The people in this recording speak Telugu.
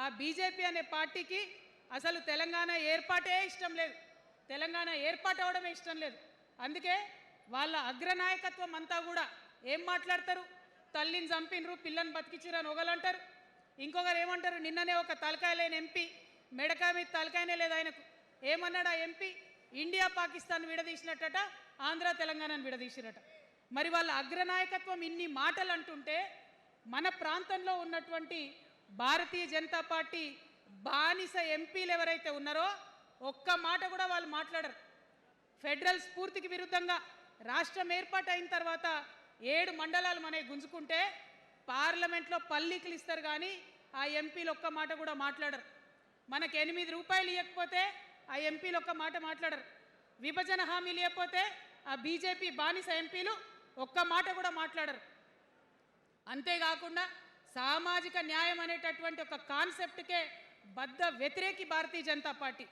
ఆ బీజేపీ అనే పార్టీకి అసలు తెలంగాణ ఏర్పాటే ఇష్టం లేదు, తెలంగాణ ఏర్పాటు అవడమే ఇష్టం లేదు. అందుకే వాళ్ళ అగ్రనాయకత్వం అంతా కూడా ఏం మాట్లాడతారు, తల్లిని చంపినరు పిల్లని బతికించారు అని ఒకలంటారు, ఇంకొకరు ఏమంటారు, నిన్ననే ఒక తలకాయ లేని ఎంపీ మెడకాయ మీద తలకాయనే లేదు ఆయనకు, ఏమన్నాడు ఆ ఎంపీ, ఇండియా పాకిస్తాన్ విడదీసినట్టట, ఆంధ్ర తెలంగాణను విడదీసిరట. మరి వాళ్ళ అగ్రనాయకత్వం ఇన్ని మాటలు అంటుంటే మన ప్రాంతంలో ఉన్నటువంటి భారతీయ జనతా పార్టీ బానిస ఎంపీలు ఎవరైతే ఉన్నారో ఒక్క మాట కూడా వాళ్ళు మాట్లాడరు. ఫెడరల్ స్ఫూర్తికి విరుద్ధంగా రాష్ట్రం ఏర్పాటు అయిన తర్వాత 7 మండలాలు మనకి గుంజుకుంటే పార్లమెంట్లో పల్లీకులు ఇస్తారు కానీ ఆ ఎంపీలు ఒక్క మాట కూడా మాట్లాడరు. మనకు 8 రూపాయలు ఇవ్వకపోతే ఆ ఎంపీలు ఒక్క మాట మాట్లాడరు. విభజన హామీలు ఇవ్వకపోతే ఆ బీజేపీ బానిస ఎంపీలు ఒక్క మాట కూడా మాట్లాడరు. అంతేకాకుండా సామాజిక న్యాయం అనేటటువంటి ఒక కాన్సెప్ట్కే బద్ధ వ్యతిరేకి భారతీయ జనతా పార్టీ.